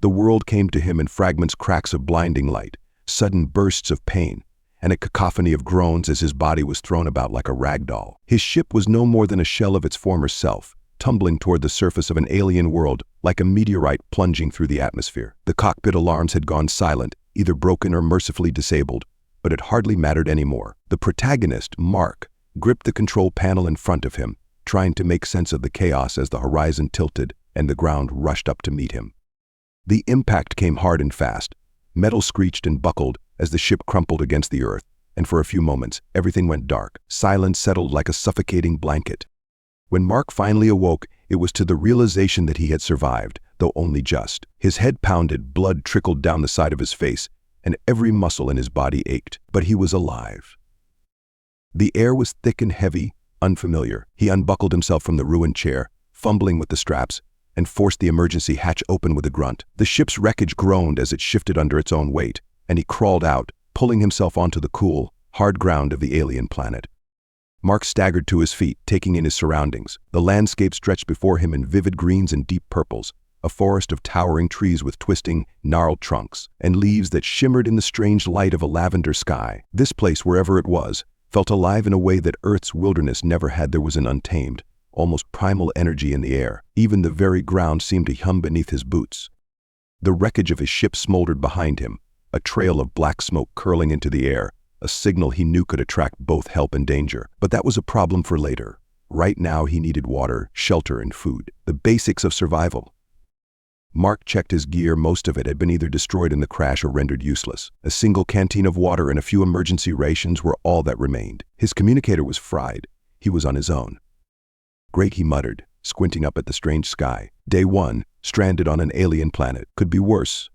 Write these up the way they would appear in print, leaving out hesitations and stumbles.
The world came to him in fragments, cracks of blinding light, sudden bursts of pain, and a cacophony of groans as his body was thrown about like a rag doll. His ship was no more than a shell of its former self, tumbling toward the surface of an alien world like a meteorite plunging through the atmosphere. The cockpit alarms had gone silent, either broken or mercifully disabled, but it hardly mattered anymore. The protagonist, Mark, gripped the control panel in front of him, trying to make sense of the chaos as the horizon tilted and the ground rushed up to meet him. The impact came hard and fast. Metal screeched and buckled as the ship crumpled against the earth, and for a few moments, everything went dark. Silence settled like a suffocating blanket. When Mark finally awoke, it was to the realization that he had survived, though only just. His head pounded, blood trickled down the side of his face, and every muscle in his body ached. But he was alive. The air was thick and heavy, unfamiliar. He unbuckled himself from the ruined chair, fumbling with the straps, and forced the emergency hatch open with a grunt. The ship's wreckage groaned as it shifted under its own weight, and he crawled out, pulling himself onto the cool, hard ground of the alien planet. Mark staggered to his feet, taking in his surroundings. The landscape stretched before him in vivid greens and deep purples, a forest of towering trees with twisting, gnarled trunks, and leaves that shimmered in the strange light of a lavender sky. This place, wherever it was, felt alive in a way that Earth's wilderness never had. There was an untamed, almost primal energy in the air. Even the very ground seemed to hum beneath his boots. The wreckage of his ship smoldered behind him, a trail of black smoke curling into the air, a signal he knew could attract both help and danger. But that was a problem for later. Right now he needed water, shelter, and food. The basics of survival. Mark checked his gear. Most of it had been either destroyed in the crash or rendered useless. A single canteen of water and a few emergency rations were all that remained. His communicator was fried. He was on his own. "Great," he muttered, squinting up at the strange sky. Day 1, stranded on an alien planet. Could be worse.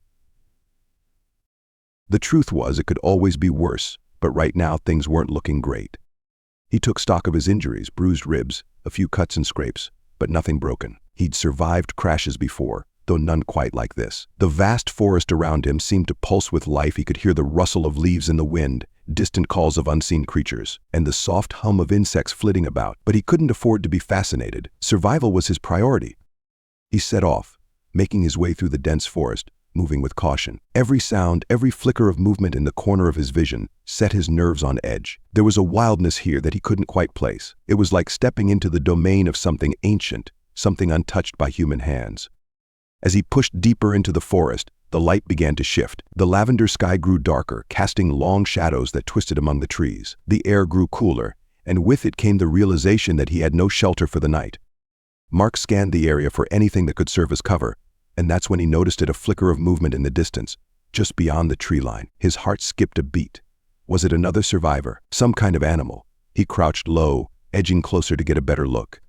The truth was, it could always be worse, but right now things weren't looking great. He took stock of his injuries, bruised ribs, a few cuts and scrapes, but nothing broken. He'd survived crashes before, though none quite like this. The vast forest around him seemed to pulse with life. He could hear the rustle of leaves in the wind, distant calls of unseen creatures, and the soft hum of insects flitting about. But he couldn't afford to be fascinated. Survival was his priority. He set off, making his way through the dense forest, moving with caution. Every sound, every flicker of movement in the corner of his vision set his nerves on edge. There was a wildness here that he couldn't quite place. It was like stepping into the domain of something ancient, something untouched by human hands. As he pushed deeper into the forest, the light began to shift. The lavender sky grew darker, casting long shadows that twisted among the trees. The air grew cooler, and with it came the realization that he had no shelter for the night. Mark scanned the area for anything that could serve as cover, and that's when he noticed a flicker of movement in the distance, just beyond the tree line. His heart skipped a beat. Was it another survivor? Some kind of animal? He crouched low, edging closer to get a better look.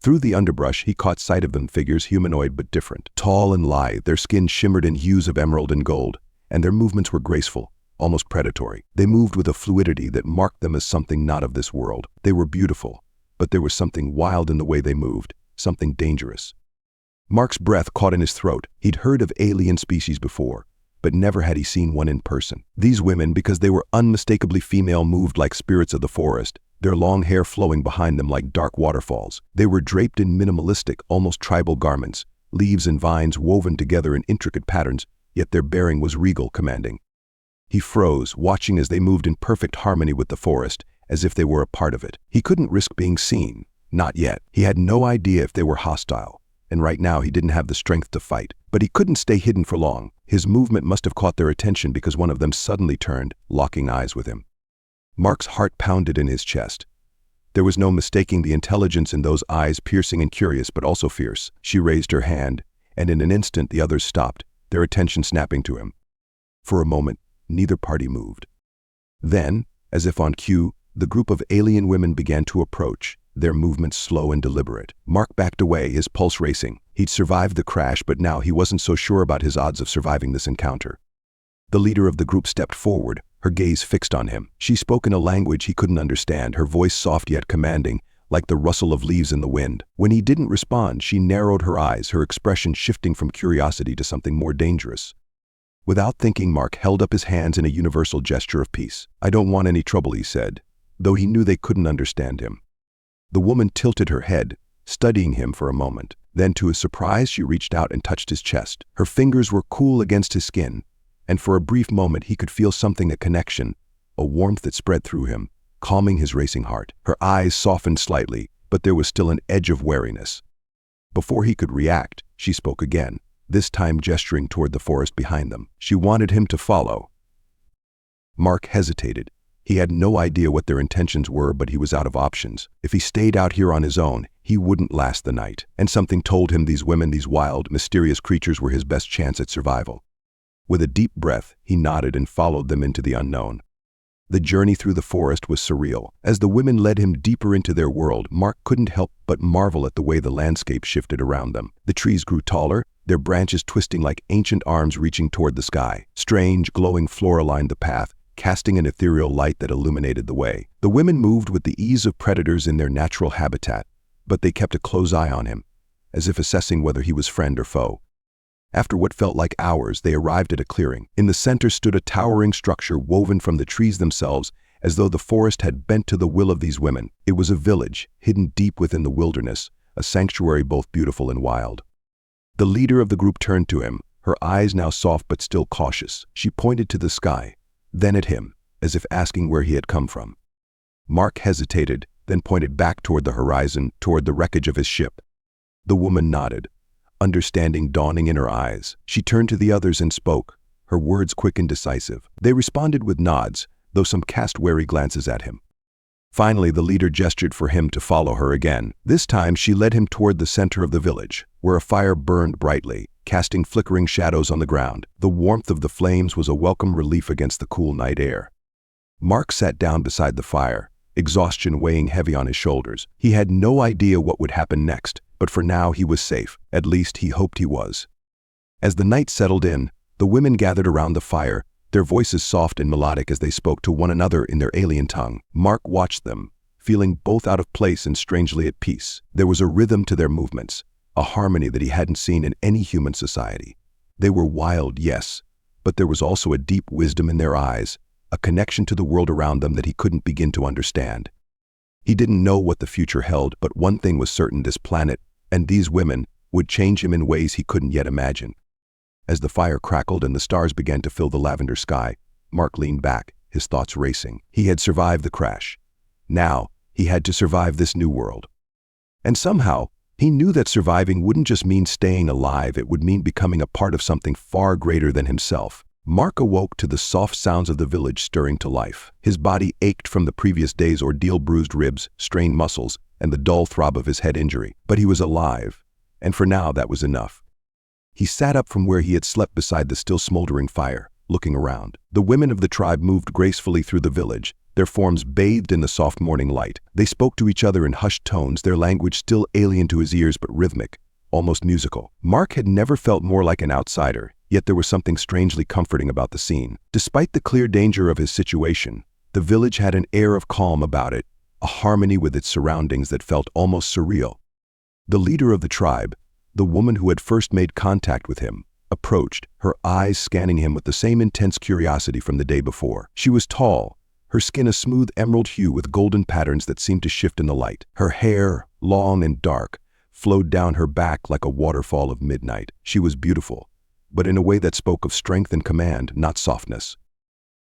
Through the underbrush, he caught sight of them, figures humanoid but different. Tall and lithe, their skin shimmered in hues of emerald and gold, and their movements were graceful, almost predatory. They moved with a fluidity that marked them as something not of this world. They were beautiful, but there was something wild in the way they moved, something dangerous. Mark's breath caught in his throat. He'd heard of alien species before, but never had he seen one in person. These women, because they were unmistakably female, moved like spirits of the forest, their long hair flowing behind them like dark waterfalls. They were draped in minimalistic, almost tribal garments, leaves and vines woven together in intricate patterns, yet their bearing was regal, commanding. He froze, watching as they moved in perfect harmony with the forest, as if they were a part of it. He couldn't risk being seen. Not yet. He had no idea if they were hostile, and right now he didn't have the strength to fight. But he couldn't stay hidden for long. His movement must have caught their attention because one of them suddenly turned, locking eyes with him. Mark's heart pounded in his chest. There was no mistaking the intelligence in those eyes, piercing and curious, but also fierce. She raised her hand, and in an instant the others stopped, their attention snapping to him. For a moment, neither party moved. Then, as if on cue, the group of alien women began to approach, their movements slow and deliberate. Mark backed away, his pulse racing. He'd survived the crash, but now he wasn't so sure about his odds of surviving this encounter. The leader of the group stepped forward, her gaze fixed on him. She spoke in a language he couldn't understand, her voice soft yet commanding, like the rustle of leaves in the wind. When he didn't respond, she narrowed her eyes, her expression shifting from curiosity to something more dangerous. Without thinking, Mark held up his hands in a universal gesture of peace. "I don't want any trouble," he said, though he knew they couldn't understand him. The woman tilted her head, studying him for a moment. Then, to his surprise, she reached out and touched his chest. Her fingers were cool against his skin, and for a brief moment he could feel something, a connection, a warmth that spread through him, calming his racing heart. Her eyes softened slightly, but there was still an edge of wariness. Before he could react, she spoke again, this time gesturing toward the forest behind them. She wanted him to follow. Mark hesitated. He had no idea what their intentions were, but he was out of options. If he stayed out here on his own, he wouldn't last the night. And something told him these women, these wild, mysterious creatures, were his best chance at survival. With a deep breath, he nodded and followed them into the unknown. The journey through the forest was surreal. As the women led him deeper into their world, Mark couldn't help but marvel at the way the landscape shifted around them. The trees grew taller, their branches twisting like ancient arms reaching toward the sky. Strange, glowing flora lined the path, casting an ethereal light that illuminated the way. The women moved with the ease of predators in their natural habitat, but they kept a close eye on him, as if assessing whether he was friend or foe. After what felt like hours, they arrived at a clearing. In the center stood a towering structure woven from the trees themselves, as though the forest had bent to the will of these women. It was a village, hidden deep within the wilderness, a sanctuary both beautiful and wild. The leader of the group turned to him, her eyes now soft but still cautious. She pointed to the sky, then at him, as if asking where he had come from. Mark hesitated, then pointed back toward the horizon, toward the wreckage of his ship. The woman nodded, understanding dawning in her eyes. She turned to the others and spoke, her words quick and decisive. They responded with nods, though some cast wary glances at him. Finally, the leader gestured for him to follow her again. This time, she led him toward the center of the village, where a fire burned brightly, casting flickering shadows on the ground. The warmth of the flames was a welcome relief against the cool night air. Mark sat down beside the fire, exhaustion weighing heavy on his shoulders. He had no idea what would happen next, but for now he was safe. At least he hoped he was. As the night settled in, the women gathered around the fire, their voices soft and melodic as they spoke to one another in their alien tongue. Mark watched them, feeling both out of place and strangely at peace. There was a rhythm to their movements, a harmony that he hadn't seen in any human society. They were wild, yes, but there was also a deep wisdom in their eyes, a connection to the world around them that he couldn't begin to understand. He didn't know what the future held, but one thing was certain: this planet, and these women, would change him in ways he couldn't yet imagine. As the fire crackled and the stars began to fill the lavender sky, Mark leaned back, his thoughts racing. He had survived the crash. Now, he had to survive this new world. And somehow, he knew that surviving wouldn't just mean staying alive, it would mean becoming a part of something far greater than himself. Mark awoke to the soft sounds of the village stirring to life. His body ached from the previous day's ordeal, bruised ribs, strained muscles, and the dull throb of his head injury. But he was alive, and for now that was enough. He sat up from where he had slept beside the still smoldering fire, looking around. The women of the tribe moved gracefully through the village, their forms bathed in the soft morning light. They spoke to each other in hushed tones, their language still alien to his ears but rhythmic, almost musical. Mark had never felt more like an outsider, yet there was something strangely comforting about the scene. Despite the clear danger of his situation, the village had an air of calm about it, a harmony with its surroundings that felt almost surreal. The leader of the tribe, the woman who had first made contact with him, approached, her eyes scanning him with the same intense curiosity from the day before. She was tall, her skin a smooth emerald hue with golden patterns that seemed to shift in the light. Her hair, long and dark, flowed down her back like a waterfall of midnight. She was beautiful, but in a way that spoke of strength and command, not softness.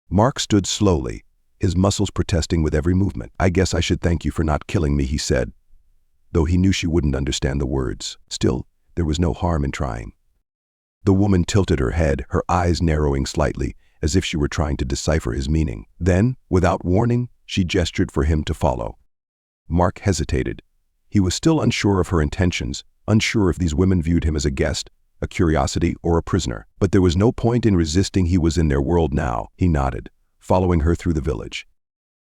Mark stood slowly, his muscles protesting with every movement. "I guess I should thank you for not killing me," he said, though he knew she wouldn't understand the words. Still, there was no harm in trying. The woman tilted her head, her eyes narrowing slightly, as if she were trying to decipher his meaning. Then, without warning, she gestured for him to follow. Mark hesitated. He was still unsure of her intentions, unsure if these women viewed him as a guest, a curiosity, or a prisoner. But there was no point in resisting. He was in their world now. He nodded, following her through the village.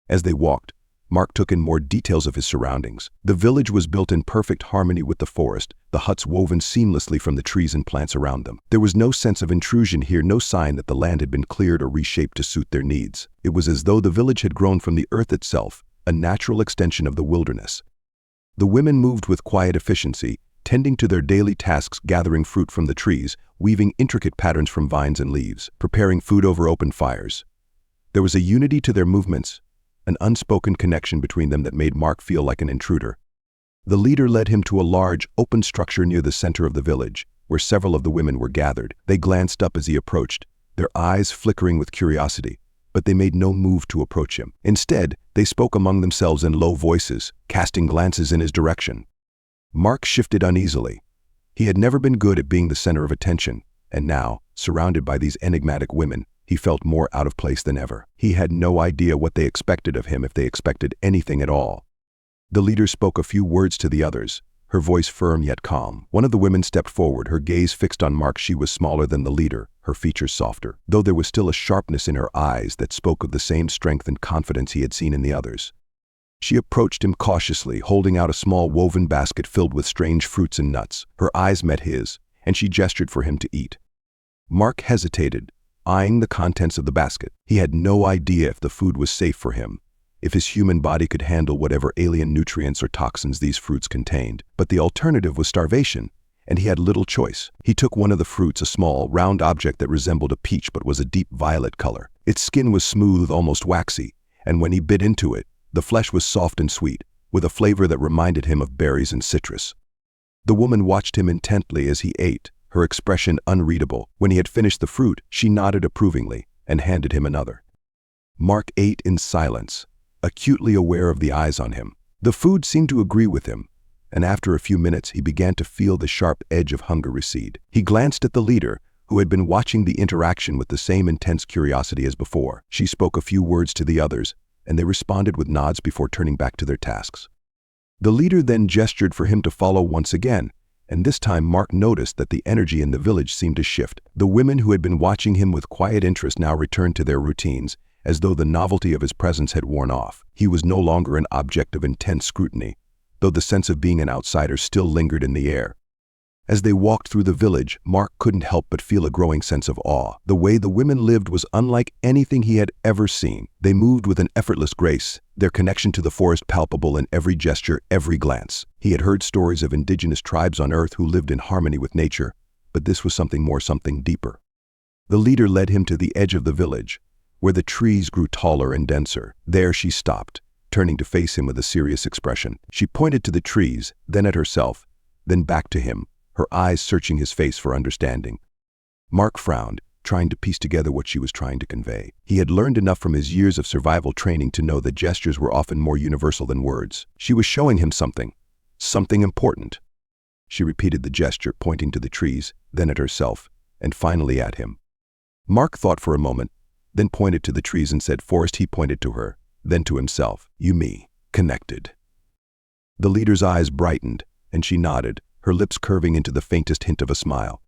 As they walked, Mark took in more details of his surroundings. The village was built in perfect harmony with the forest, the huts woven seamlessly from the trees and plants around them. There was no sense of intrusion here, no sign that the land had been cleared or reshaped to suit their needs. It was as though the village had grown from the earth itself, a natural extension of the wilderness. The women moved with quiet efficiency, tending to their daily tasks, gathering fruit from the trees, weaving intricate patterns from vines and leaves, preparing food over open fires. There was a unity to their movements, an unspoken connection between them that made Mark feel like an intruder. The leader led him to a large, open structure near the center of the village, where several of the women were gathered. They glanced up as he approached, their eyes flickering with curiosity, but they made no move to approach him. Instead, they spoke among themselves in low voices, casting glances in his direction. Mark shifted uneasily. He had never been good at being the center of attention, and now, surrounded by these enigmatic women, he felt more out of place than ever. He had no idea what they expected of him, if they expected anything at all. The leader spoke a few words to the others, her voice firm yet calm. One of the women stepped forward, her gaze fixed on Mark. She was smaller than the leader, her features softer, though there was still a sharpness in her eyes that spoke of the same strength and confidence he had seen in the others. She approached him cautiously, holding out a small woven basket filled with strange fruits and nuts. Her eyes met his, and she gestured for him to eat. Mark hesitated, eyeing the contents of the basket. He had no idea if the food was safe for him, if his human body could handle whatever alien nutrients or toxins these fruits contained. But the alternative was starvation, and he had little choice. He took one of the fruits, a small, round object that resembled a peach but was a deep violet color. Its skin was smooth, almost waxy, and when he bit into it, the flesh was soft and sweet, with a flavor that reminded him of berries and citrus. The woman watched him intently as he ate, her expression unreadable. When he had finished the fruit, she nodded approvingly and handed him another. Mark ate in silence, acutely aware of the eyes on him. The food seemed to agree with him, and after a few minutes he began to feel the sharp edge of hunger recede. He glanced at the leader, who had been watching the interaction with the same intense curiosity as before. She spoke a few words to the others, and they responded with nods before turning back to their tasks. The leader then gestured for him to follow once again, and this time Mark noticed that the energy in the village seemed to shift. The women who had been watching him with quiet interest now returned to their routines, as though the novelty of his presence had worn off. He was no longer an object of intense scrutiny, though the sense of being an outsider still lingered in the air. As they walked through the village, Mark couldn't help but feel a growing sense of awe. The way the women lived was unlike anything he had ever seen. They moved with an effortless grace, their connection to the forest palpable in every gesture, every glance. He had heard stories of indigenous tribes on Earth who lived in harmony with nature, but this was something more, something deeper. The leader led him to the edge of the village, where the trees grew taller and denser. There she stopped, turning to face him with a serious expression. She pointed to the trees, then at herself, then back to him, her eyes searching his face for understanding. Mark frowned, trying to piece together what she was trying to convey. He had learned enough from his years of survival training to know that gestures were often more universal than words. She was showing him something important. She repeated the gesture, pointing to the trees, then at herself, and finally at him. Mark thought for a moment, then pointed to the trees and said, "Forest." He pointed to her, then to himself. "You, me, connected." The leader's eyes brightened, and she nodded, her lips curving into the faintest hint of a smile.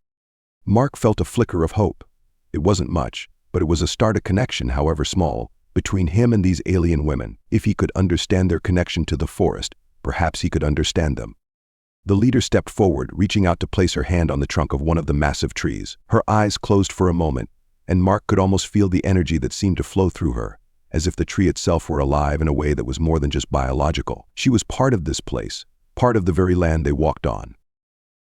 Mark felt a flicker of hope. It wasn't much, but it was a start, a connection, however small, between him and these alien women. If he could understand their connection to the forest, perhaps he could understand them. The leader stepped forward, reaching out to place her hand on the trunk of one of the massive trees. Her eyes closed for a moment, and Mark could almost feel the energy that seemed to flow through her, as if the tree itself were alive in a way that was more than just biological. She was part of this place, part of the very land they walked on.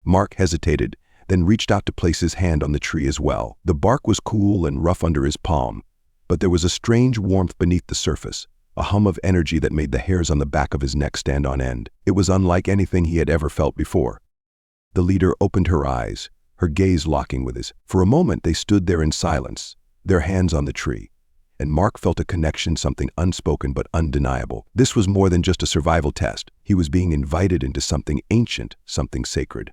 Mark hesitated, then reached out to place his hand on the tree as well. The bark was cool and rough under his palm, but there was a strange warmth beneath the surface, a hum of energy that made the hairs on the back of his neck stand on end. It was unlike anything he had ever felt before. The leader opened her eyes, her gaze locking with his. For a moment they stood there in silence, their hands on the tree, and Mark felt a connection, something unspoken but undeniable. This was more than just a survival test. He was being invited into something ancient, something sacred.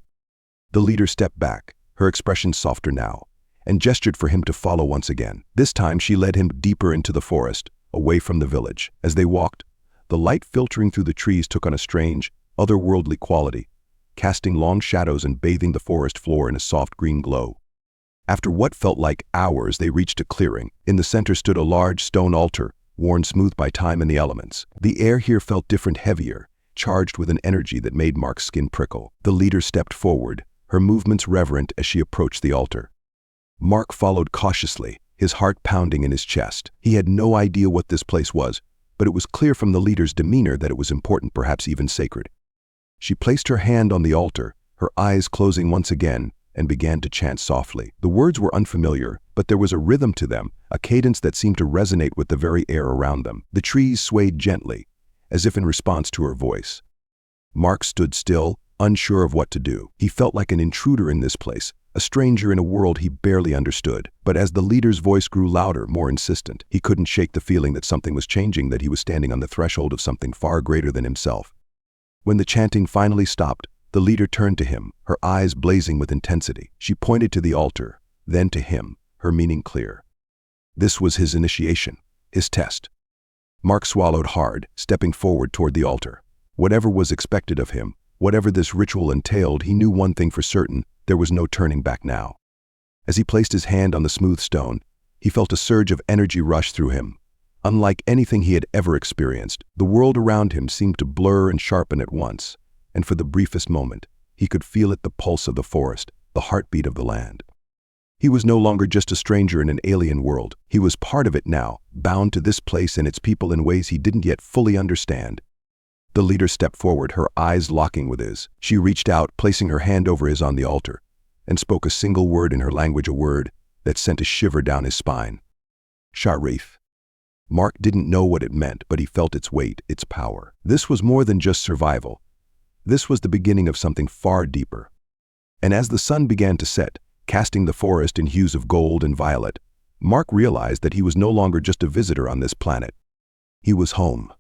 The leader stepped back, her expression softer now, and gestured for him to follow once again. This time she led him deeper into the forest, away from the village. As they walked, the light filtering through the trees took on a strange, otherworldly quality, casting long shadows and bathing the forest floor in a soft green glow. After what felt like hours, they reached a clearing. In the center stood a large stone altar, worn smooth by time and the elements. The air here felt different, heavier, charged with an energy that made Mark's skin prickle. The leader stepped forward, her movements reverent as she approached the altar. Mark followed cautiously, his heart pounding in his chest. He had no idea what this place was, but it was clear from the leader's demeanor that it was important, perhaps even sacred. She placed her hand on the altar, her eyes closing once again, and began to chant softly. The words were unfamiliar, but there was a rhythm to them, a cadence that seemed to resonate with the very air around them. The trees swayed gently, as if in response to her voice. Mark stood still, unsure of what to do. He felt like an intruder in this place, a stranger in a world he barely understood. But as the leader's voice grew louder, more insistent, he couldn't shake the feeling that something was changing, that he was standing on the threshold of something far greater than himself. When the chanting finally stopped, the leader turned to him, her eyes blazing with intensity. She pointed to the altar, then to him, her meaning clear. This was his initiation, his test. Mark swallowed hard, stepping forward toward the altar. Whatever was expected of him, whatever this ritual entailed, he knew one thing for certain: there was no turning back now. As he placed his hand on the smooth stone, he felt a surge of energy rush through him. Unlike anything he had ever experienced, the world around him seemed to blur and sharpen at once, and for the briefest moment, he could feel it: the pulse of the forest, the heartbeat of the land. He was no longer just a stranger in an alien world. He was part of it now, bound to this place and its people in ways he didn't yet fully understand. The leader stepped forward, her eyes locking with his. She reached out, placing her hand over his on the altar, and spoke a single word in her language, a word that sent a shiver down his spine. Sharif. Mark didn't know what it meant, but he felt its weight, its power. This was more than just survival. This was the beginning of something far deeper. And as the sun began to set, casting the forest in hues of gold and violet, Mark realized that he was no longer just a visitor on this planet. He was home.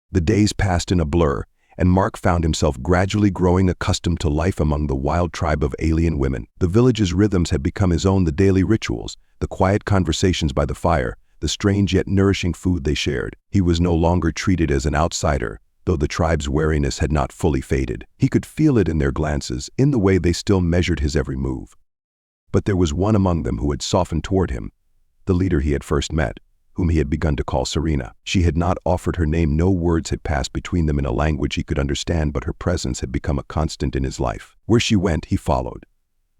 The days passed in a blur, and Mark found himself gradually growing accustomed to life among the wild tribe of alien women. The village's rhythms had become his own: the daily rituals, the quiet conversations by the fire, the strange yet nourishing food they shared. He was no longer treated as an outsider, though the tribe's wariness had not fully faded. He could feel it in their glances, in the way they still measured his every move. But there was one among them who had softened toward him, the leader he had first met, whom he had begun to call Serena. She had not offered her name, no words had passed between them in a language he could understand, but her presence had become a constant in his life. Where she went, he followed.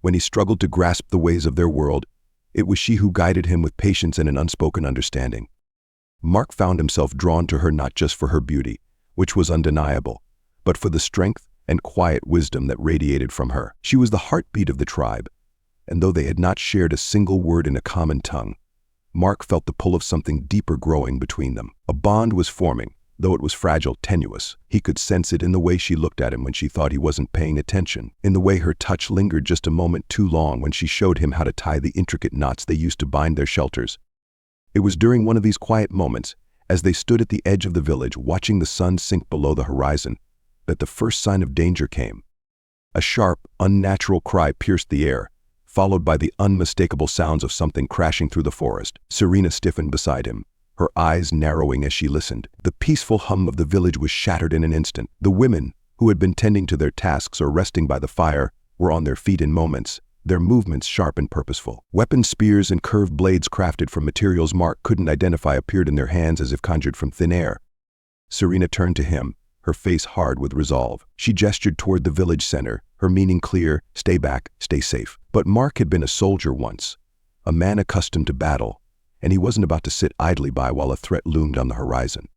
When he struggled to grasp the ways of their world, it was she who guided him with patience and an unspoken understanding. Mark found himself drawn to her not just for her beauty, which was undeniable, but for the strength and quiet wisdom that radiated from her. She was the heartbeat of the tribe, and though they had not shared a single word in a common tongue, Mark felt the pull of something deeper growing between them. A bond was forming, though it was fragile, tenuous. He could sense it in the way she looked at him when she thought he wasn't paying attention, in the way her touch lingered just a moment too long when she showed him how to tie the intricate knots they used to bind their shelters. It was during one of these quiet moments, as they stood at the edge of the village watching the sun sink below the horizon, that the first sign of danger came. A sharp, unnatural cry pierced the air, followed by the unmistakable sounds of something crashing through the forest. Serena stiffened beside him, her eyes narrowing as she listened. The peaceful hum of the village was shattered in an instant. The women, who had been tending to their tasks or resting by the fire, were on their feet in moments, their movements sharp and purposeful. Weapons, spears, and curved blades crafted from materials Mark couldn't identify appeared in their hands as if conjured from thin air. Serena turned to him, her face hard with resolve. She gestured toward the village center, her meaning clear: stay back, stay safe. But Mark had been a soldier once, a man accustomed to battle, and he wasn't about to sit idly by while a threat loomed on the horizon.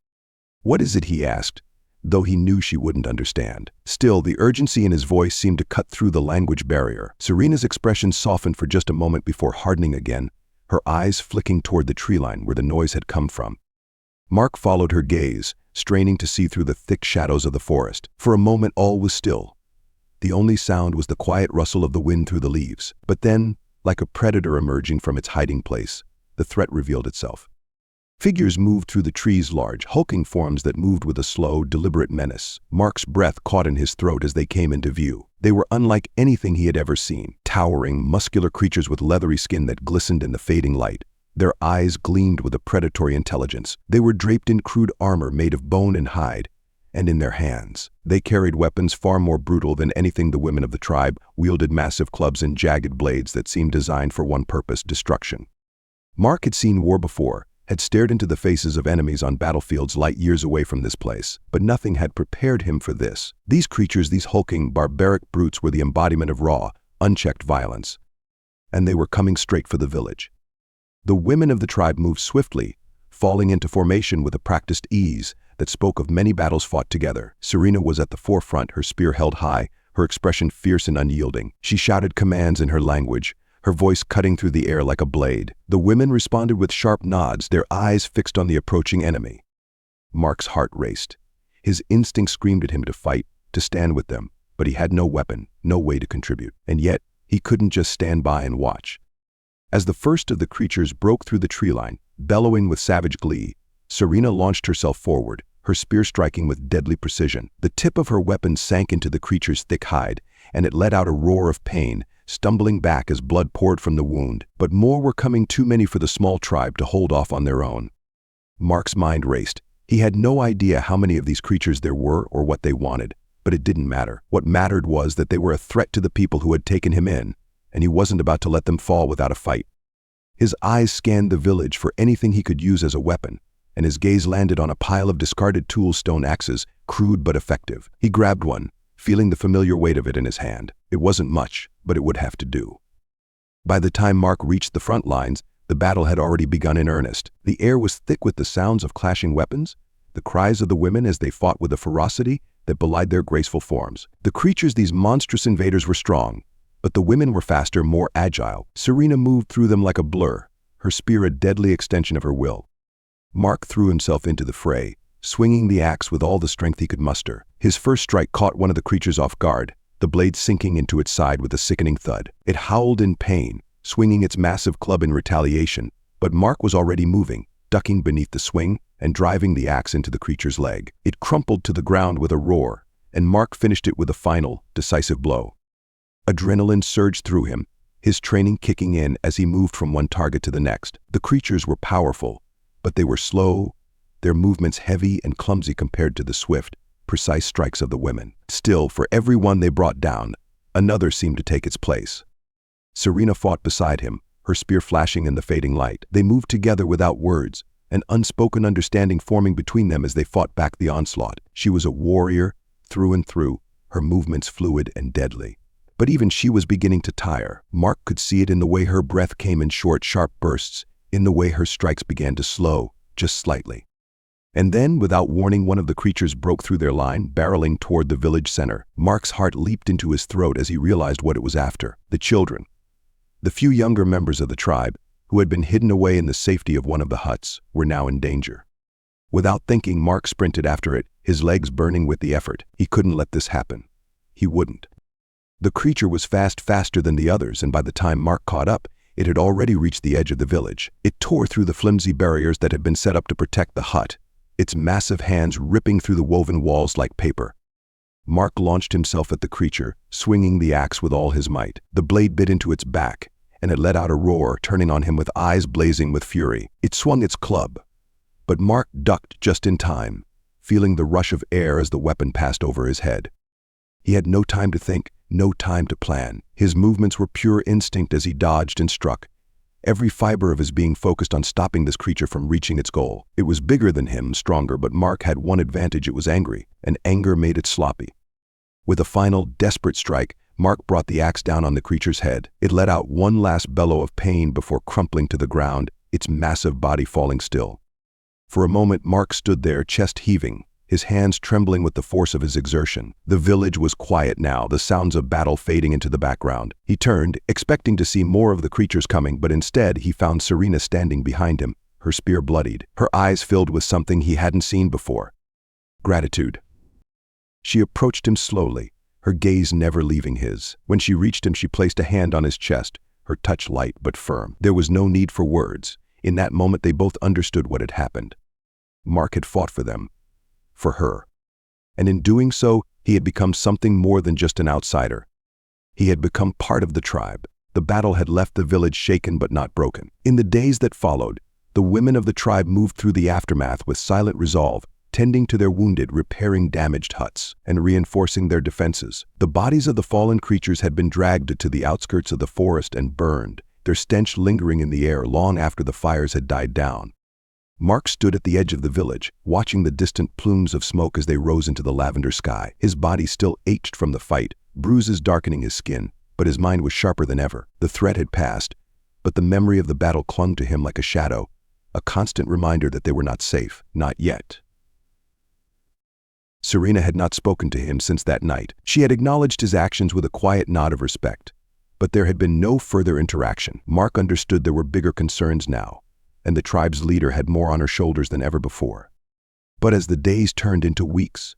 "What is it?" he asked, though he knew she wouldn't understand. Still, the urgency in his voice seemed to cut through the language barrier. Serena's expression softened for just a moment before hardening again, her eyes flicking toward the tree line where the noise had come from. Mark followed her gaze, straining to see through the thick shadows of the forest. For a moment all was still. The only sound was the quiet rustle of the wind through the leaves. But then, like a predator emerging from its hiding place, the threat revealed itself. Figures moved through the trees, large, hulking forms that moved with a slow, deliberate menace. Mark's breath caught in his throat as they came into view. They were unlike anything he had ever seen. Towering, muscular creatures with leathery skin that glistened in the fading light. Their eyes gleamed with a predatory intelligence. They were draped in crude armor made of bone and hide, and in their hands, they carried weapons far more brutal than anything the women of the tribe wielded: massive clubs and jagged blades that seemed designed for one purpose: destruction. Mark had seen war before, had stared into the faces of enemies on battlefields light years away from this place, but nothing had prepared him for this. These creatures, these hulking, barbaric brutes, were the embodiment of raw, unchecked violence, and they were coming straight for the village. The women of the tribe moved swiftly, falling into formation with a practiced ease that spoke of many battles fought together. Serena was at the forefront, her spear held high, her expression fierce and unyielding. She shouted commands in her language, her voice cutting through the air like a blade. The women responded with sharp nods, their eyes fixed on the approaching enemy. Mark's heart raced. His instinct screamed at him to fight, to stand with them, but he had no weapon, no way to contribute. And yet, he couldn't just stand by and watch. As the first of the creatures broke through the tree line, bellowing with savage glee, Serena launched herself forward, her spear striking with deadly precision. The tip of her weapon sank into the creature's thick hide, and it let out a roar of pain, stumbling back as blood poured from the wound. But more were coming, too many for the small tribe to hold off on their own. Mark's mind raced. He had no idea how many of these creatures there were or what they wanted, but it didn't matter. What mattered was that they were a threat to the people who had taken him in, and he wasn't about to let them fall without a fight. His eyes scanned the village for anything he could use as a weapon, and his gaze landed on a pile of discarded tools, stone axes, crude but effective. He grabbed one, feeling the familiar weight of it in his hand. It wasn't much, but it would have to do. By the time Mark reached the front lines, the battle had already begun in earnest. The air was thick with the sounds of clashing weapons, the cries of the women as they fought with a ferocity that belied their graceful forms. The creatures, these monstrous invaders, were strong, but the women were faster, more agile. Serena moved through them like a blur, her spear a deadly extension of her will. Mark threw himself into the fray, swinging the axe with all the strength he could muster. His first strike caught one of the creatures off guard, the blade sinking into its side with a sickening thud. It howled in pain, swinging its massive club in retaliation, but Mark was already moving, ducking beneath the swing and driving the axe into the creature's leg. It crumpled to the ground with a roar, and Mark finished it with a final, decisive blow. Adrenaline surged through him, his training kicking in as he moved from one target to the next. The creatures were powerful, but they were slow, their movements heavy and clumsy compared to the swift, precise strikes of the women. Still, for every one they brought down, another seemed to take its place. Serena fought beside him, her spear flashing in the fading light. They moved together without words, an unspoken understanding forming between them as they fought back the onslaught. She was a warrior, through and through, her movements fluid and deadly. But even she was beginning to tire. Mark could see it in the way her breath came in short, sharp bursts, in the way her strikes began to slow, just slightly. And then, without warning, one of the creatures broke through their line, barreling toward the village center. Mark's heart leaped into his throat as he realized what it was after. The children, the few younger members of the tribe, who had been hidden away in the safety of one of the huts, were now in danger. Without thinking, Mark sprinted after it, his legs burning with the effort. He couldn't let this happen. He wouldn't. The creature was faster than the others, and by the time Mark caught up, it had already reached the edge of the village. It tore through the flimsy barriers that had been set up to protect the hut, its massive hands ripping through the woven walls like paper. Mark launched himself at the creature, swinging the axe with all his might. The blade bit into its back, and it let out a roar, turning on him with eyes blazing with fury. It swung its club, but Mark ducked just in time, feeling the rush of air as the weapon passed over his head. He had no time to think, no time to plan. His movements were pure instinct as he dodged and struck, every fiber of his being focused on stopping this creature from reaching its goal. It was bigger than him, stronger, but Mark had one advantage: it was angry, and anger made it sloppy. With a final, desperate strike, Mark brought the axe down on the creature's head. It let out one last bellow of pain before crumpling to the ground, its massive body falling still. For a moment, Mark stood there, chest heaving, his hands trembling with the force of his exertion. The village was quiet now, the sounds of battle fading into the background. He turned, expecting to see more of the creatures coming, but instead he found Serena standing behind him, her spear bloodied, her eyes filled with something he hadn't seen before: gratitude. She approached him slowly, her gaze never leaving his. When she reached him, she placed a hand on his chest, her touch light but firm. There was no need for words. In that moment, they both understood what had happened. Mark had fought for them, for her. And in doing so, he had become something more than just an outsider. He had become part of the tribe. The battle had left the village shaken but not broken. In the days that followed, the women of the tribe moved through the aftermath with silent resolve, tending to their wounded, repairing damaged huts, and reinforcing their defenses. The bodies of the fallen creatures had been dragged to the outskirts of the forest and burned, their stench lingering in the air long after the fires had died down. Mark stood at the edge of the village, watching the distant plumes of smoke as they rose into the lavender sky. His body still ached from the fight, bruises darkening his skin, but his mind was sharper than ever. The threat had passed, but the memory of the battle clung to him like a shadow, a constant reminder that they were not safe, not yet. Serena had not spoken to him since that night. She had acknowledged his actions with a quiet nod of respect, but there had been no further interaction. Mark understood there were bigger concerns now, and the tribe's leader had more on her shoulders than ever before. But as the days turned into weeks,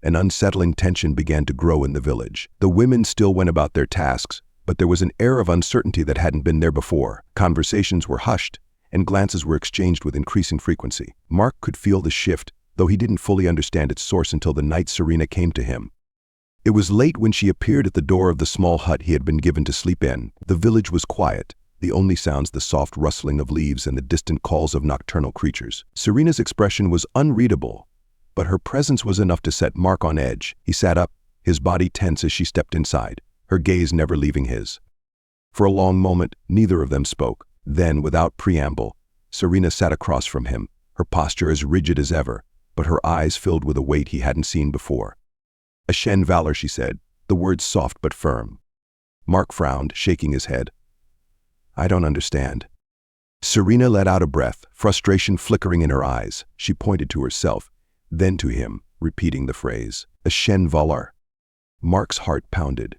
An unsettling tension began to grow in the village. The women still went about their tasks, but there was an air of uncertainty that hadn't been there before. Conversations were hushed, and glances were exchanged with increasing frequency. Mark could feel the shift, though he didn't fully understand its source until the night Serena came to him. It was late when she appeared at the door of the small hut he had been given to sleep in. The village was quiet, the only sounds the soft rustling of leaves and the distant calls of nocturnal creatures. Serena's expression was unreadable, but her presence was enough to set Mark on edge. He sat up, his body tense as she stepped inside, her gaze never leaving his. For a long moment, neither of them spoke. Then, without preamble, Serena sat across from him, her posture as rigid as ever, but her eyes filled with a weight he hadn't seen before. "Ashen valor," she said, the words soft but firm. Mark frowned, shaking his head. "I don't understand." Serena let out a breath, frustration flickering in her eyes. She pointed to herself, then to him, repeating the phrase, "Ashen valor." Mark's heart pounded.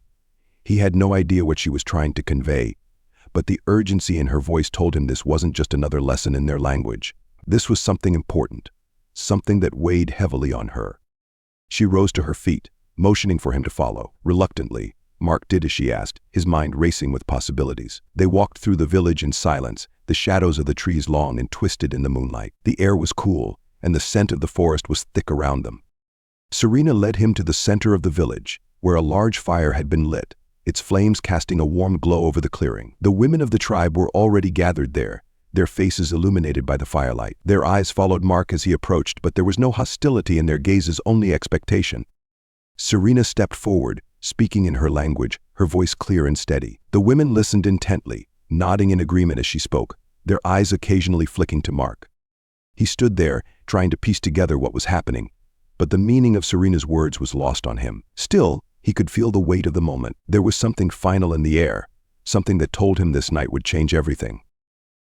He had no idea what she was trying to convey, but the urgency in her voice told him this wasn't just another lesson in their language. This was something important, something that weighed heavily on her. She rose to her feet, motioning for him to follow. Reluctantly, Mark did as she asked, his mind racing with possibilities. They walked through the village in silence, the shadows of the trees long and twisted in the moonlight. The air was cool, and the scent of the forest was thick around them. Serena led him to the center of the village, where a large fire had been lit, its flames casting a warm glow over the clearing. The women of the tribe were already gathered there, their faces illuminated by the firelight. Their eyes followed Mark as he approached, but there was no hostility in their gazes, only expectation. Serena stepped forward, speaking in her language, her voice clear and steady. The women listened intently, nodding in agreement as she spoke, their eyes occasionally flicking to Mark. He stood there, trying to piece together what was happening, but the meaning of Serena's words was lost on him. Still, he could feel the weight of the moment. There was something final in the air, something that told him this night would change everything.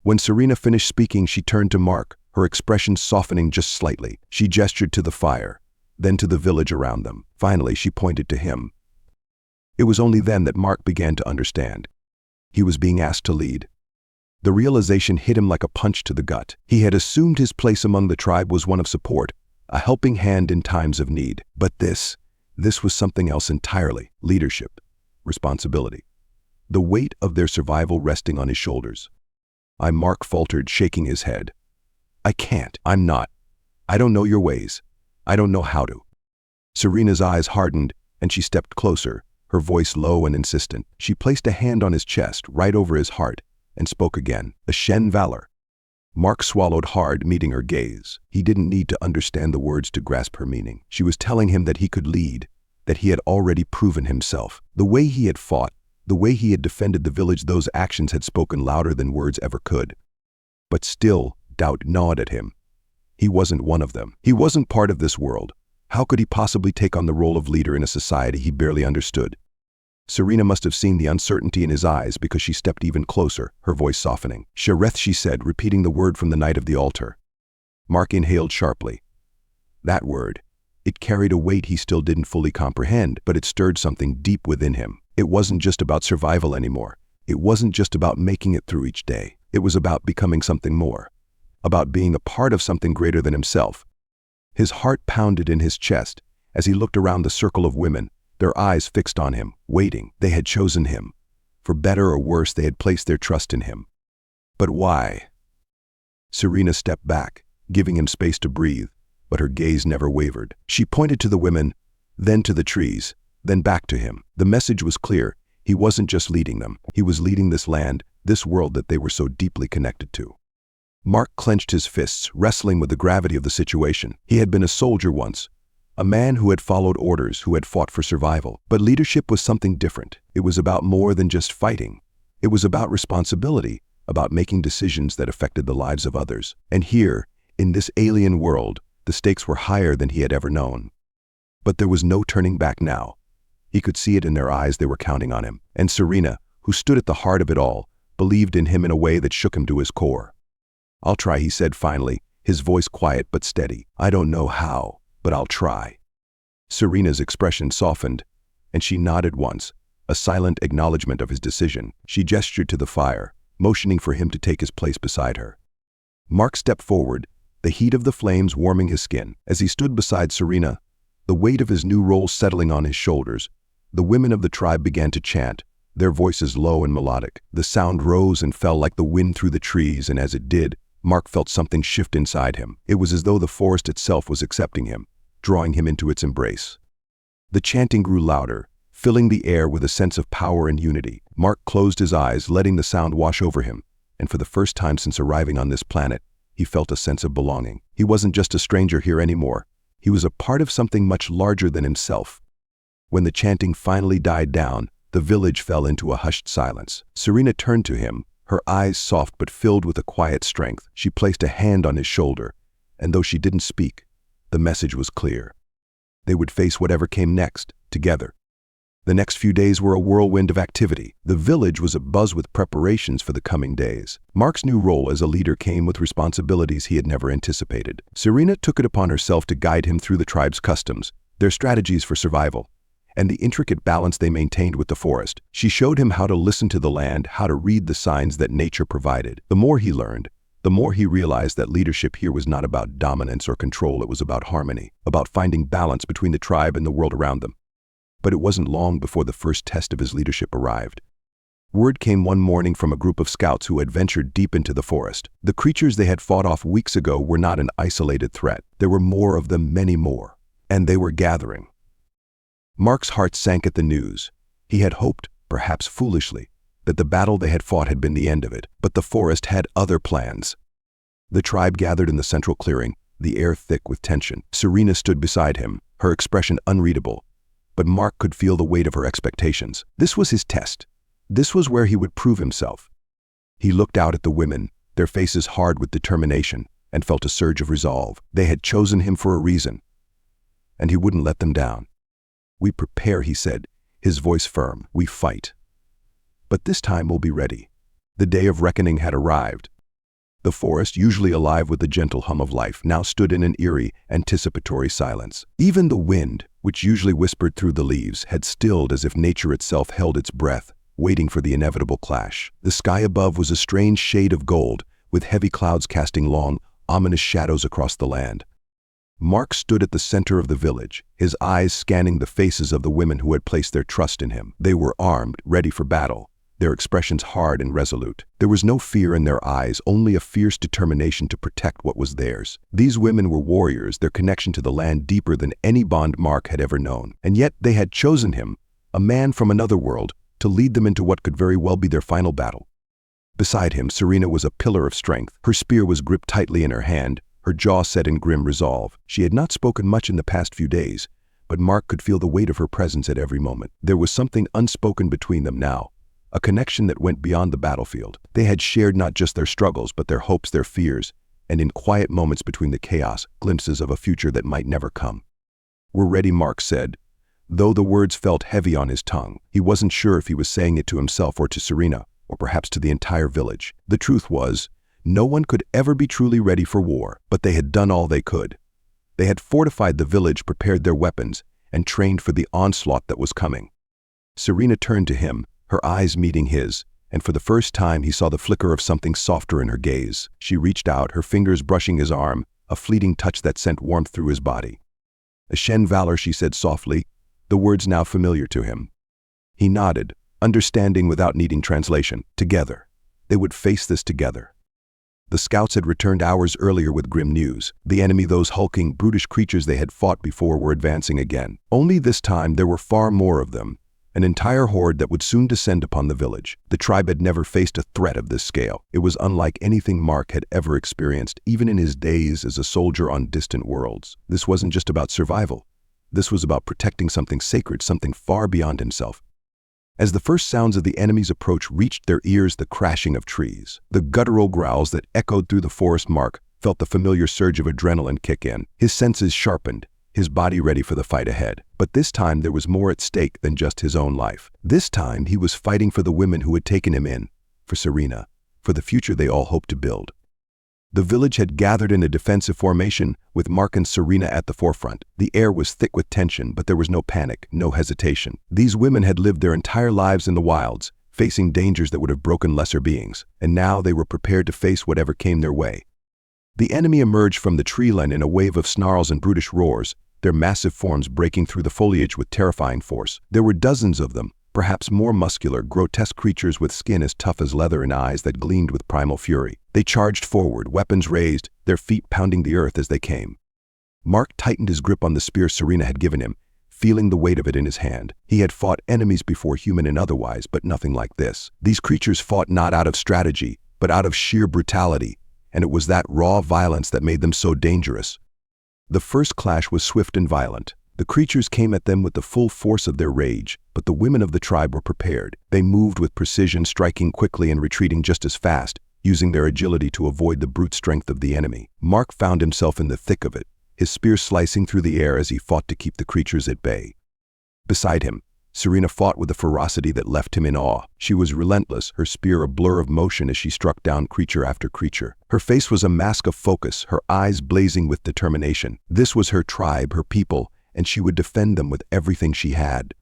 When Serena finished speaking, she turned to Mark, her expression softening just slightly. She gestured to the fire, then to the village around them. Finally, she pointed to him. It was only then that Mark began to understand. He was being asked to lead. The realization hit him like a punch to the gut. He had assumed his place among the tribe was one of support, a helping hand in times of need. But this was something else entirely. Leadership, responsibility. The weight of their survival resting on his shoulders. Mark faltered, shaking his head. "I can't. I'm not. I don't know your ways. I don't know how to." Serena's eyes hardened, and she stepped closer, her voice low and insistent. She placed a hand on his chest, right over his heart, and spoke again. "Ashen valor." Mark swallowed hard, meeting her gaze. He didn't need to understand the words to grasp her meaning. She was telling him that he could lead, that he had already proven himself. The way he had fought, the way he had defended the village, those actions had spoken louder than words ever could. But still, doubt gnawed at him. He wasn't one of them. He wasn't part of this world. How could he possibly take on the role of leader in a society he barely understood? Serena must have seen the uncertainty in his eyes because she stepped even closer, her voice softening. "Shareth," she said, repeating the word from the night of the altar. Mark inhaled sharply. That word. It carried a weight he still didn't fully comprehend, but it stirred something deep within him. It wasn't just about survival anymore. It wasn't just about making it through each day. It was about becoming something more. About being a part of something greater than himself. His heart pounded in his chest as he looked around the circle of women, their eyes fixed on him, waiting. They had chosen him. For better or worse, they had placed their trust in him. But why? Serena stepped back, giving him space to breathe, but her gaze never wavered. She pointed to the women, then to the trees, then back to him. The message was clear. He wasn't just leading them. He was leading this land, this world that they were so deeply connected to. Mark clenched his fists, wrestling with the gravity of the situation. He had been a soldier once, a man who had followed orders, who had fought for survival. But leadership was something different. It was about more than just fighting. It was about responsibility, about making decisions that affected the lives of others. And here, in this alien world, the stakes were higher than he had ever known. But there was no turning back now. He could see it in their eyes. They were counting on him. And Serena, who stood at the heart of it all, believed in him in a way that shook him to his core. "I'll try," he said finally, his voice quiet but steady. "I don't know how, but I'll try." Serena's expression softened, and she nodded once, a silent acknowledgement of his decision. She gestured to the fire, motioning for him to take his place beside her. Mark stepped forward, the heat of the flames warming his skin. As he stood beside Serena, the weight of his new role settling on his shoulders. The women of the tribe began to chant, their voices low and melodic. The sound rose and fell like the wind through the trees, and as it did, Mark felt something shift inside him. It was as though the forest itself was accepting him, drawing him into its embrace. The chanting grew louder, filling the air with a sense of power and unity. Mark closed his eyes, letting the sound wash over him, and for the first time since arriving on this planet, he felt a sense of belonging. He wasn't just a stranger here anymore. He was a part of something much larger than himself. When the chanting finally died down, the village fell into a hushed silence. Serena turned to him, her eyes soft but filled with a quiet strength. She placed a hand on his shoulder, and though she didn't speak, the message was clear. They would face whatever came next, together. The next few days were a whirlwind of activity. The village was abuzz with preparations for the coming days. Mark's new role as a leader came with responsibilities he had never anticipated. Serena took it upon herself to guide him through the tribe's customs, their strategies for survival, and the intricate balance they maintained with the forest. She showed him how to listen to the land, how to read the signs that nature provided. The more he learned, the more he realized that leadership here was not about dominance or control. It was about harmony, about finding balance between the tribe and the world around them. But it wasn't long before the first test of his leadership arrived. Word came one morning from a group of scouts who had ventured deep into the forest. The creatures they had fought off weeks ago were not an isolated threat. There were more of them, many more, and they were gathering. Mark's heart sank at the news. He had hoped, perhaps foolishly, that the battle they had fought had been the end of it, but the forest had other plans. The tribe gathered in the central clearing, the air thick with tension. Serena stood beside him, her expression unreadable, but Mark could feel the weight of her expectations. This was his test. This was where he would prove himself. He looked out at the women, their faces hard with determination, and felt a surge of resolve. They had chosen him for a reason, and he wouldn't let them down. "We prepare," he said, his voice firm. "We fight. But this time we'll be ready." The day of reckoning had arrived. The forest, usually alive with the gentle hum of life, now stood in an eerie, anticipatory silence. Even the wind, which usually whispered through the leaves, had stilled as if nature itself held its breath, waiting for the inevitable clash. The sky above was a strange shade of gold, with heavy clouds casting long, ominous shadows across the land. Mark stood at the center of the village, his eyes scanning the faces of the women who had placed their trust in him. They were armed, ready for battle, their expressions hard and resolute. There was no fear in their eyes, only a fierce determination to protect what was theirs. These women were warriors, their connection to the land deeper than any bond Mark had ever known. And yet they had chosen him, a man from another world, to lead them into what could very well be their final battle. Beside him, Serena was a pillar of strength. Her spear was gripped tightly in her hand, her jaw set in grim resolve. She had not spoken much in the past few days, but Mark could feel the weight of her presence at every moment. There was something unspoken between them now, a connection that went beyond the battlefield. They had shared not just their struggles, but their hopes, their fears, and in quiet moments between the chaos, glimpses of a future that might never come. "We're ready," Mark said. Though the words felt heavy on his tongue, he wasn't sure if he was saying it to himself or to Serena, or perhaps to the entire village. The truth was, no one could ever be truly ready for war, but they had done all they could. They had fortified the village, prepared their weapons, and trained for the onslaught that was coming. Serena turned to him, her eyes meeting his, and for the first time he saw the flicker of something softer in her gaze. She reached out, her fingers brushing his arm, a fleeting touch that sent warmth through his body. "Ashen valor," she said softly, the words now familiar to him. He nodded, understanding without needing translation. Together. They would face this together. The scouts had returned hours earlier with grim news. The enemy, those hulking, brutish creatures they had fought before, were advancing again. Only this time there were far more of them, an entire horde that would soon descend upon the village. The tribe had never faced a threat of this scale. It was unlike anything Mark had ever experienced, even in his days as a soldier on distant worlds. This wasn't just about survival. This was about protecting something sacred, something far beyond himself. As the first sounds of the enemy's approach reached their ears, the crashing of trees, the guttural growls that echoed through the forest, Mark felt the familiar surge of adrenaline kick in. His senses sharpened, his body ready for the fight ahead. But this time there was more at stake than just his own life. This time he was fighting for the women who had taken him in, for Serena, for the future they all hoped to build. The village had gathered in a defensive formation, with Mark and Serena at the forefront. The air was thick with tension, but there was no panic, no hesitation. These women had lived their entire lives in the wilds, facing dangers that would have broken lesser beings, and now they were prepared to face whatever came their way. The enemy emerged from the treeline in a wave of snarls and brutish roars, their massive forms breaking through the foliage with terrifying force. There were dozens of them, perhaps more muscular, grotesque creatures with skin as tough as leather and eyes that gleamed with primal fury. They charged forward, weapons raised, their feet pounding the earth as they came. Mark tightened his grip on the spear Serena had given him, feeling the weight of it in his hand. He had fought enemies before, human and otherwise, but nothing like this. These creatures fought not out of strategy, but out of sheer brutality, and it was that raw violence that made them so dangerous. The first clash was swift and violent. The creatures came at them with the full force of their rage, but the women of the tribe were prepared. They moved with precision, striking quickly and retreating just as fast, using their agility to avoid the brute strength of the enemy. Mark found himself in the thick of it, his spear slicing through the air as he fought to keep the creatures at bay. Beside him, Serena fought with a ferocity that left him in awe. She was relentless, her spear a blur of motion as she struck down creature after creature. Her face was a mask of focus, her eyes blazing with determination. This was her tribe, her people, and she would defend them with everything she had.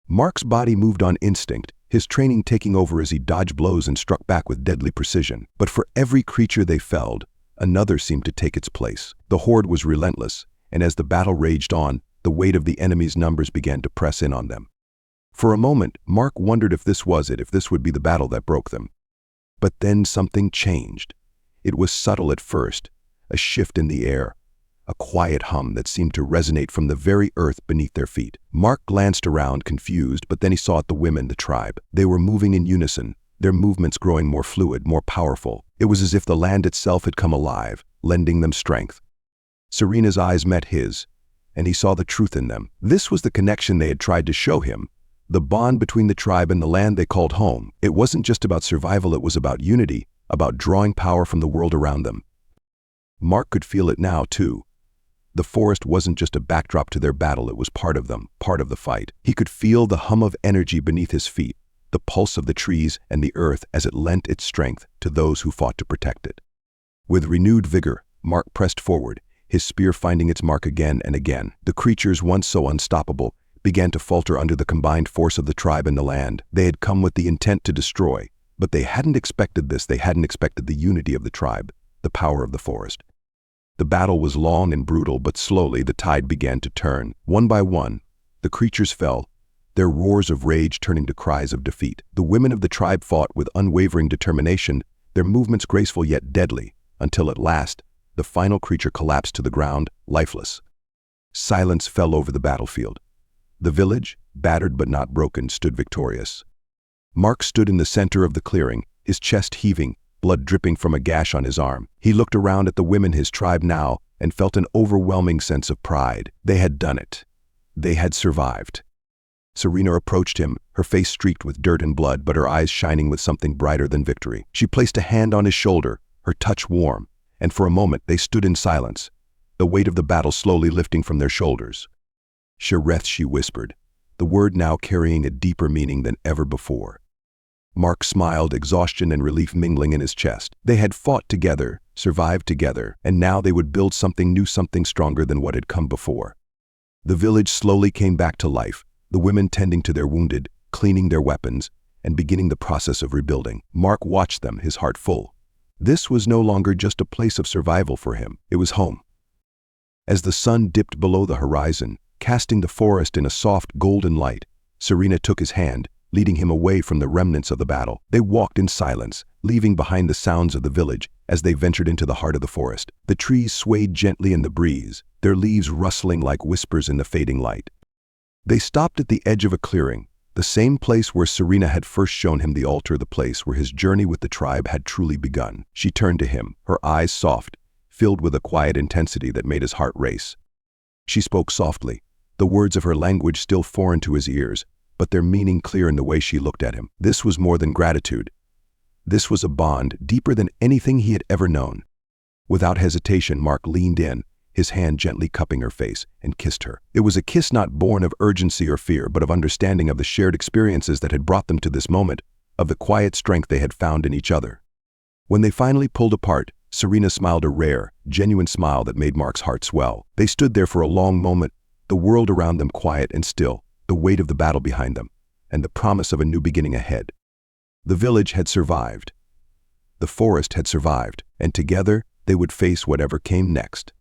Mark's body moved on instinct, his training taking over as he dodged blows and struck back with deadly precision. But for every creature they felled, another seemed to take its place. The horde was relentless, and as the battle raged on, the weight of the enemy's numbers began to press in on them. For a moment, Mark wondered if this was it, if this would be the battle that broke them. But then something changed. It was subtle at first, a shift in the air, a quiet hum that seemed to resonate from the very earth beneath their feet. Mark glanced around, confused, but then he saw the women, the tribe. They were moving in unison, their movements growing more fluid, more powerful. It was as if the land itself had come alive, lending them strength. Serena's eyes met his, and he saw the truth in them. This was the connection they had tried to show him, the bond between the tribe and the land they called home. It wasn't just about survival, it was about unity, about drawing power from the world around them. Mark could feel it now, too. The forest wasn't just a backdrop to their battle, it was part of them, part of the fight. He could feel the hum of energy beneath his feet, the pulse of the trees and the earth as it lent its strength to those who fought to protect it. With renewed vigor, Mark pressed forward, his spear finding its mark again and again. The creatures, once so unstoppable, began to falter under the combined force of the tribe and the land. They had come with the intent to destroy, but they hadn't expected this. They hadn't expected the unity of the tribe, the power of the forest. The battle was long and brutal, but slowly the tide began to turn. One by one, the creatures fell, their roars of rage turning to cries of defeat. The women of the tribe fought with unwavering determination, their movements graceful yet deadly, until at last, the final creature collapsed to the ground, lifeless. Silence fell over the battlefield. The village, battered but not broken, stood victorious. Mark stood in the center of the clearing, his chest heaving, blood dripping from a gash on his arm. He looked around at the women, his tribe now, and felt an overwhelming sense of pride. They had done it. They had survived. Serena approached him, her face streaked with dirt and blood, but her eyes shining with something brighter than victory. She placed a hand on his shoulder, her touch warm, and for a moment they stood in silence, the weight of the battle slowly lifting from their shoulders. Shereth, she whispered, the word now carrying a deeper meaning than ever before. Mark smiled, exhaustion and relief mingling in his chest. They had fought together, survived together, and now they would build something new, something stronger than what had come before. The village slowly came back to life, the women tending to their wounded, cleaning their weapons, and beginning the process of rebuilding. Mark watched them, his heart full. This was no longer just a place of survival for him, it was home. As the sun dipped below the horizon, casting the forest in a soft golden light, Serena took his hand, leading him away from the remnants of the battle. They walked in silence, leaving behind the sounds of the village as they ventured into the heart of the forest. The trees swayed gently in the breeze, their leaves rustling like whispers in the fading light. They stopped at the edge of a clearing, the same place where Serena had first shown him the altar, the place where his journey with the tribe had truly begun. She turned to him, her eyes soft, filled with a quiet intensity that made his heart race. She spoke softly, the words of her language still foreign to his ears, but their meaning clear in the way she looked at him. This was more than gratitude. This was a bond deeper than anything he had ever known. Without hesitation, Mark leaned in, his hand gently cupping her face, and kissed her. It was a kiss not born of urgency or fear, but of understanding of the shared experiences that had brought them to this moment, of the quiet strength they had found in each other. When they finally pulled apart, Serena smiled a rare, genuine smile that made Mark's heart swell. They stood there for a long moment, the world around them quiet and still, the weight of the battle behind them, and the promise of a new beginning ahead. The village had survived. The forest had survived, and together they would face whatever came next.